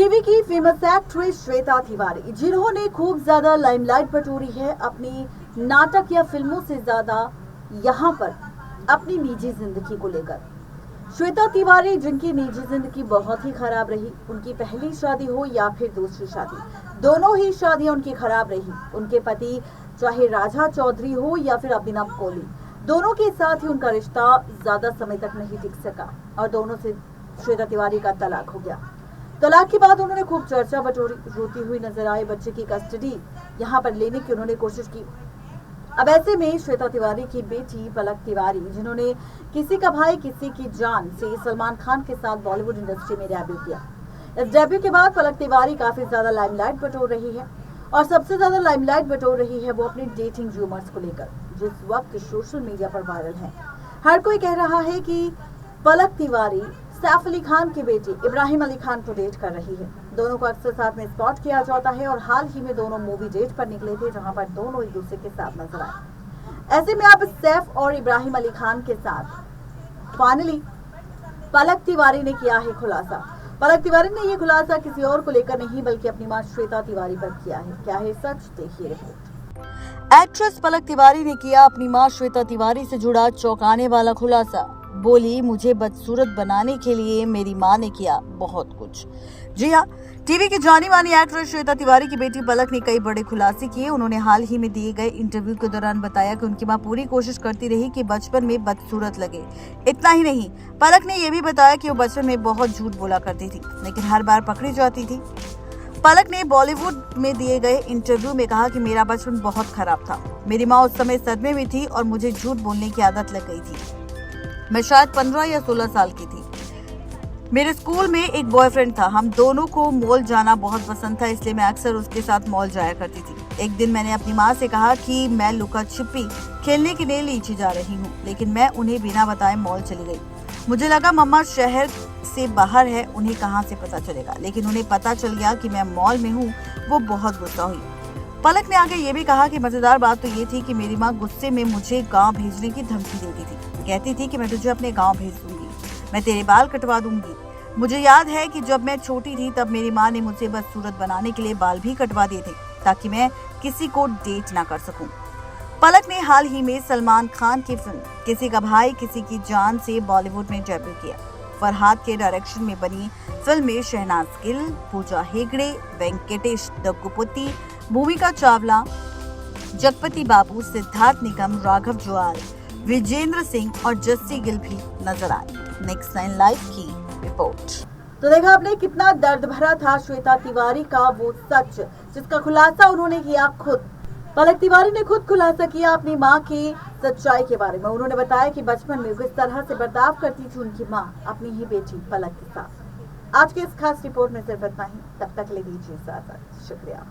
TV की famous actress Shweta Tiwari, जिन्होंने खूब ज्यादा लाइमलाइट बटोरी है अपनी नाटक या फिल्मों से ज्यादा यहाँ पर अपनी निजी जिंदगी को लेकर। श्वेता तिवारी, जिनकी निजी जिंदगी बहुत ही खराब रही, उनकी पहली शादी हो या फिर दूसरी शादी, दोनों ही शादियां उनकी खराब रही। उनके पति चाहे राजा चौधरी हो या फिर अभिनव कोहली, दोनों के साथ ही उनका रिश्ता ज्यादा समय तक नहीं टिक सका और दोनों से श्वेता तिवारी का तलाक हो गया। तलाक के बाद उन्होंने खूब चर्चा बटोरी, रोती हुई नजर आई। बच्चे की कस्टडी यहाँ पर लेने की उन्होंने कोशिश की। अब ऐसे में श्वेता तिवारी की बेटी पलक तिवारी, जिन्होंने किसी का भाई किसी की जान से सलमान खान के साथ बॉलीवुड इंडस्ट्री में डेब्यू किया। इस डेब्यू के बाद पलक तिवारी काफी ज्यादा लाइमलाइट बटोर रही है और सबसे ज्यादा लाइमलाइट बटोर रही है वो अपनी डेटिंग रूमर्स को लेकर, जिस वक्त सोशल मीडिया पर वायरल है। हर कोई कह रहा है कि पलक तिवारी सैफ अली खान के बेटे इब्राहिम अली खान को डेट कर रही है। दोनों को अक्सर साथ में स्पॉट किया जाता है और हाल ही में दोनों मूवी डेट पर निकले थे, जहां पर दोनों एक दूसरे के साथ नजर आए। ऐसे में अब सैफ और इब्राहिम अली खान के साथ फाइनली पलक तिवारी ने किया है खुलासा। पलक तिवारी ने यह खुलासा किसी और को लेकर नहीं बल्कि अपनी मां श्वेता तिवारी पर किया है। क्या है सच, देखिए रिपोर्ट। एक्ट्रेस पलक तिवारी ने किया अपनी मां श्वेता तिवारी से जुड़ा चौंकाने वाला खुलासा। बोली, मुझे बदसूरत बनाने के लिए मेरी मां ने किया बहुत कुछ। जी हाँ, टीवी की जानी मानी एक्ट्रेस श्वेता तिवारी की बेटी पलक ने कई बड़े खुलासे किए। उन्होंने हाल ही में दिए गए इंटरव्यू के दौरान बताया कि उनकी मां पूरी कोशिश करती रही कि बचपन में बदसूरत लगे। इतना ही नहीं, पलक ने यह भी बताया कि वो बचपन में बहुत झूठ बोला करती थी, लेकिन हर बार पकड़ी जाती थी। पलक ने बॉलीवुड में दिए गए इंटरव्यू में कहा कि मेरा बचपन बहुत खराब था। मेरी माँ उस समय सदमे में थी और मुझे झूठ बोलने की आदत लग गई थी। मैं शायद 15 या 16 साल की थी। मेरे स्कूल में एक बॉयफ्रेंड था। हम दोनों को मॉल जाना बहुत पसंद था, इसलिए मैं अक्सर उसके साथ मॉल जाया करती थी। एक दिन मैंने अपनी माँ से कहा कि मैं लुका छिपी खेलने के लिए लीची जा रही हूँ, लेकिन मैं उन्हें बिना बताए मॉल चली गई। मुझे लगा मम्मा शहर से बाहर है, उन्हें कहाँ से पता चलेगा, लेकिन उन्हें पता चल गया कि मैं मॉल में हूँ। वो बहुत गुस्सा हुई। पलक ने आगे ये भी कहा कि मजेदार बात तो ये थी कि मेरी माँ गुस्से में मुझे गाँव भेजने की धमकी देती थी। कहती थी कि मैं तुझे अपने गांव भेज दूंगी, मैं तेरे बाल कटवा दूंगी। मुझे याद है कि जब मैं छोटी थी तब मेरी माँ ने मुझसे बदसूरत बनाने के लिए बाल भी कटवा दिए थे, ताकि मैं किसी को डेट ना कर सकूं। पलक ने हाल ही में सलमान खान की फिल्म किसी का भाई किसी की जान से बॉलीवुड में डेब्यू किया। फरहाद के डायरेक्शन में बनी फिल्म में शहनाज गिल, पूजा हेगड़े, वेंकटेश दग्गुपति, भूमिका चावला, जगपति बाबू, सिद्धार्थ निगम, राघव जुआल, विजेंद्र सिंह और जस्सी गिल भी नजर आए। नेक्स्ट 9 लाइव की रिपोर्ट। तो देखा आपने कितना दर्द भरा था श्वेता तिवारी का वो सच, जिसका खुलासा उन्होंने किया खुद। पलक तिवारी ने खुद खुलासा किया अपनी मां की सच्चाई के बारे में। उन्होंने बताया कि बचपन में किस तरह से बर्ताव करती थी उनकी मां अपनी ही बेटी पलक के साथ। आज के इस खास रिपोर्ट में सिर्फ इतना ही। तब तक ले दीजिए इजाजत। शुक्रिया।